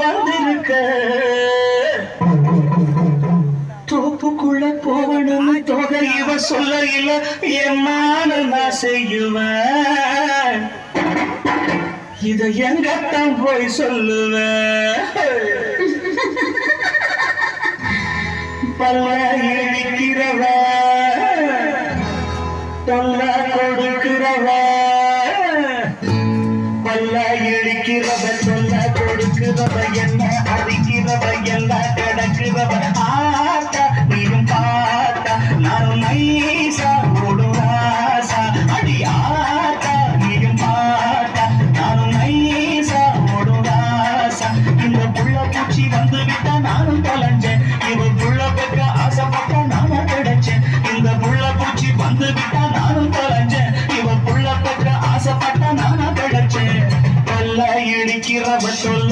வந்திருக்க தோப்புக்குள்ள போவணும் தொகை இவ சொல்ல இல்ல என்னால நான் செய்யுவேன் இத எங்கத்தான் போய் சொல்லுவேன் பல்ல இழிக்கிறவ தொல்ல கொடுக்கிறவ பல்ல இழிக்கிறவ தொல்ல கொடுக்கிறவ என்ன அடிக்கிறவ எல்லாம் கிடக்கிறவ ஆத்தா நீயும் பார்த்தா நானும் நைசா ஓடுவாசா அடி ஆத்தா நீயும் பார்த்தா நானும் நைசா ஓடுவாசா இந்த புள்ள பூச்சி வந்து விட்டா நானும் தொலைஞ்சேன் இவன் புள்ள பெற்ற ஆசைப்பட்டா நானும் கிடைச்சேன் இந்த புள்ள பூச்சி வந்து விட்டா நானும் தொலைஞ்சேன் இவன் புள்ள பெற்ற ஆசைப்பட்டா நானும் கிடைச்சேன் கொல்ல இடிக்கிறவ சொல்ல